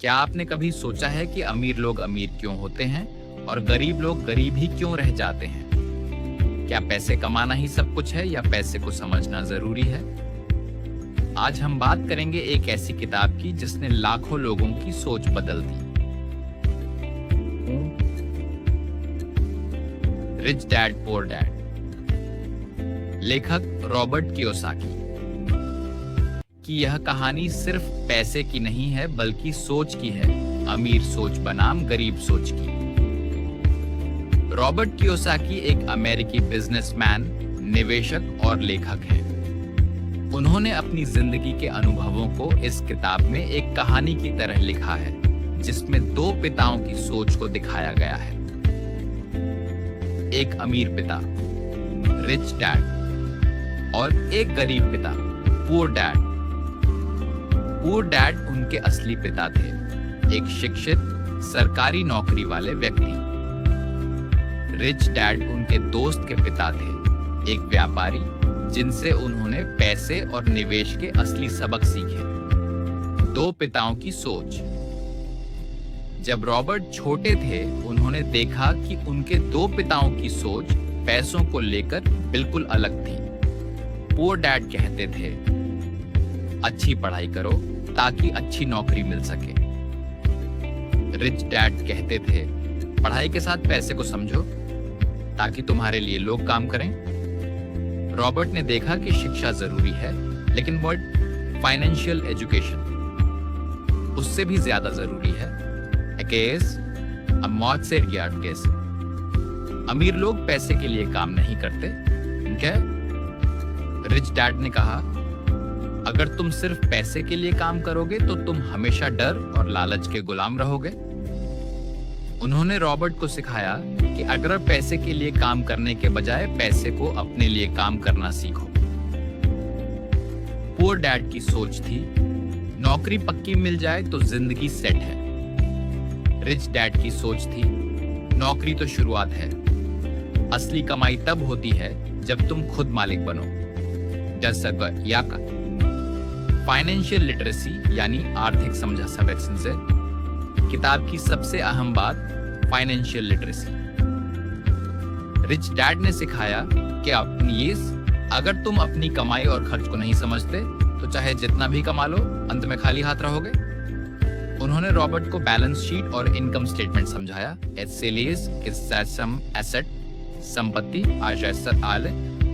क्या आपने कभी सोचा है कि अमीर लोग अमीर क्यों होते हैं और गरीब लोग गरीब ही क्यों रह जाते हैं? क्या पैसे कमाना ही सब कुछ है या पैसे को समझना जरूरी है? आज हम बात करेंगे एक ऐसी किताब की जिसने लाखों लोगों की सोच बदल दी। रिच डैड पुअर डैड, लेखक रॉबर्ट कियोसाकी की यह कहानी सिर्फ पैसे की नहीं है बल्कि सोच की है, अमीर सोच बनाम गरीब सोच की। रॉबर्ट कियोसाकी एक अमेरिकी बिजनेसमैन, निवेशक और लेखक हैं। उन्होंने अपनी जिंदगी के अनुभवों को इस किताब में एक कहानी की तरह लिखा है, जिसमें दो पिताओं की सोच को दिखाया गया है। एक अमीर पिता, रिच डैड, और एक गरीब पिता, पुअर डैड। पुअर डैड उनके असली पिता थे, एक शिक्षित सरकारी नौकरी वाले व्यक्ति। रिच डैड उनके दोस्त के पिता थे, एक व्यापारी जिनसे उन्होंने पैसे और निवेश के असली सबक सीखे। दो पिताओं की सोच। जब रॉबर्ट छोटे थे, उन्होंने देखा कि उनके दो पिताओं की सोच पैसों को लेकर बिल्कुल अलग थी। पुअर डैड कहते थे, अच्छी पढ़ाई करो ताकि अच्छी नौकरी मिल सके। रिच डैड कहते थे, पढ़ाई के साथ पैसे को समझो ताकि तुम्हारे लिए लोग काम करें। रॉबर्ट ने देखा कि शिक्षा जरूरी है, लेकिन वर्ड फाइनेंशियल एजुकेशन उससे भी ज्यादा जरूरी है। मौत से रियाट कैसे? अमीर लोग पैसे के लिए काम नहीं करते, क्या? रिच डैड ने कहा, अगर तुम सिर्फ पैसे के लिए काम करोगे तो तुम हमेशा डर और लालच के गुलाम रहोगे। उन्होंने रॉबर्ट को सिखाया कि अगर पैसे के लिए काम करने के बजाय पैसे को अपने लिए काम करना सीखो। पुअर डैड की सोच थी, नौकरी पक्की मिल जाए तो जिंदगी सेट है। रिच डैड की सोच थी, नौकरी तो शुरुआत है, असली कमाई तब होती है जब तुम खुद मालिक बनो। फाइनेंशियल लिटरेसी यानी आर्थिक समझा सबक से किताब की सबसे अहम बात फाइनेंशियल लिटरेसी। रिच डैड ने सिखाया कि अगर तुम अपनी कमाई और खर्च को नहीं समझते तो चाहे जितना भी कमा लो, अंत में खाली हाथ रहोगे। उन्होंने रॉबर्ट को बैलेंस शीट और इनकम स्टेटमेंट समझाया, एसेट संपत्ति आय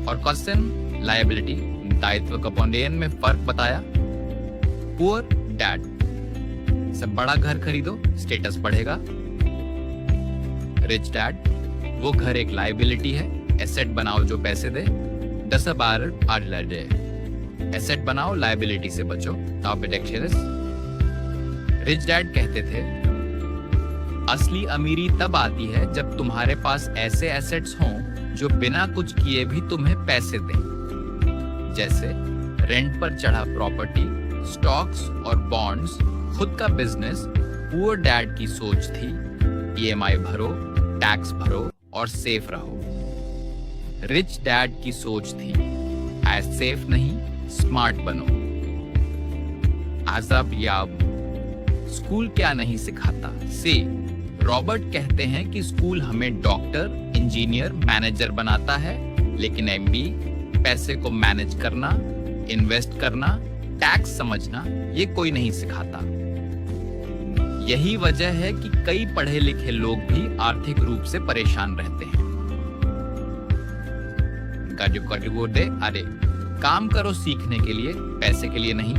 और कॉस्टन लायबिलिटी दायित्व कपौंडेन में फर्क बताया। पुअर डैड, सब बड़ा घर खरीदो, स्टेटस बढ़ेगा। रिच डैड, वो घर एक लायबिलिटी है, एसेट बनाओ जो पैसे दे। एसेट बनाओ, लायबिलिटी से बचो। रिच डैड कहते थे, असली अमीरी तब आती है जब तुम्हारे पास ऐसे एसेट्स हों जो बिना कुछ किए भी तुम्हें पैसे दें, जैसे रेंट पर चढ़ा प्रॉपर्टी, स्टॉक्स और बॉन्ड्स, खुद का बिजनेस। पुअर डैड की सोच थी, ईएमआई भरो, टैक्स भरो और सेफ रहो। रिच डैड की सोच थी, सेफ नहीं, स्मार्ट बनो। स्कूल क्या नहीं सिखाता? रॉबर्ट कहते हैं कि स्कूल हमें डॉक्टर, इंजीनियर, मैनेजर बनाता है, लेकिन एमबीए, पैसे को मैनेज करना, इन्वेस्ट करना, टैक्स समझना, ये कोई नहीं सिखाता। यही वजह है कि कई पढ़े लिखे लोग भी आर्थिक रूप से परेशान रहते हैं। अरे काम करो सीखने के लिए, पैसे के लिए नहीं।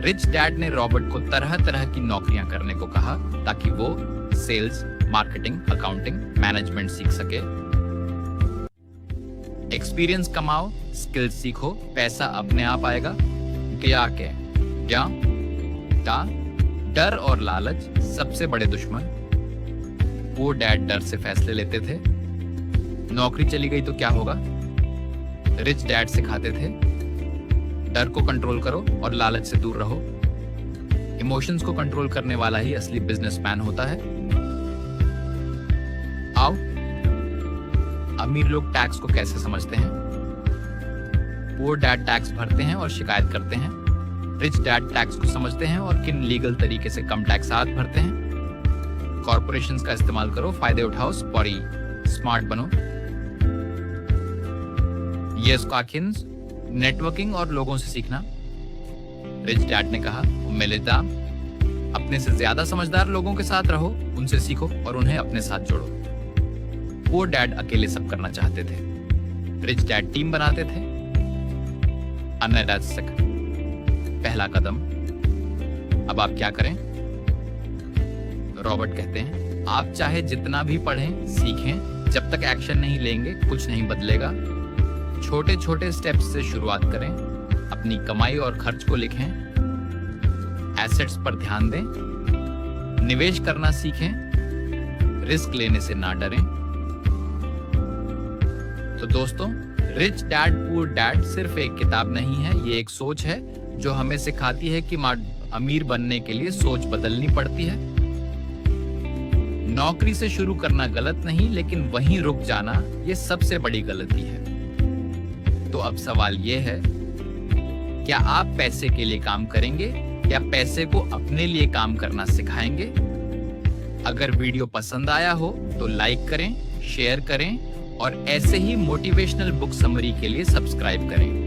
रिच डैड ने रॉबर्ट को तरह तरह की नौकरियां करने को कहा ताकि वो सेल्स, मार्केटिंग, अकाउंटिंग, मैनेजमेंट सीख सके। एक्सपीरियंस कमाओ, स्किल सीखो, पैसा अपने आप आएगा। डर और लालच सबसे बड़े दुश्मन। वो डैड डर से फैसले लेते थे, नौकरी चली गई तो क्या होगा? रिच डैड सिखाते थे, डर को कंट्रोल करो और लालच से दूर रहो। इमोशंस को कंट्रोल करने वाला ही असली बिजनेसमैन होता है। आओ, अमीर लोग टैक्स को कैसे समझते हैं? पुअर डैड टैक्स भरते हैं और शिकायत करते हैं, रिच डैड टैक्स को समझते हैं और किन लीगल तरीके से कम टैक्स आप भरते हैं। कॉर्पोरेशंस का इस्तेमाल करो, फायदे उठाओ, स्मार्ट बनो। यस काकिन्स, नेटवर्किंग और लोगों से सीखना। रिच डैड ने कहा, मेलिंदा, अपने से ज्यादा समझदार लोगों के साथ रहो, उनसे सीखो और उन्हें अपने साथ जोड़ो। पुअर डैड अकेले सब करना चाहते थे, रिच डैड टीम बनाते थे। अनैतिक पहला कदम। अब आप क्या करें? रॉबर्ट कहते हैं, आप चाहे जितना भी पढ़ें, सीखें, जब तक एक्शन नहीं लेंगे कुछ नहीं बदलेगा। छोटे छोटे स्टेप्स से शुरुआत करें, अपनी कमाई और खर्च को लिखें, एसेट्स पर ध्यान दें, निवेश करना सीखें, रिस्क लेने से ना डरें। तो दोस्तों, रिच डैड पुअर डैड सिर्फ एक किताब नहीं है, ये एक सोच है जो हमें सिखाती है कि अमीर बनने के लिए सोच बदलनी पड़ती है। नौकरी से शुरू करना गलत नहीं, लेकिन वहीं रुक जाना ये सबसे बड़ी गलती है। तो अब सवाल ये है, क्या आप पैसे के लिए काम करेंगे या पैसे को अपने लिए काम करना सिखाएंगे? अगर वीडियो पसंद आया हो तो लाइक करें, शेयर करें और ऐसे ही मोटिवेशनल बुक समरी के लिए सब्सक्राइब करें।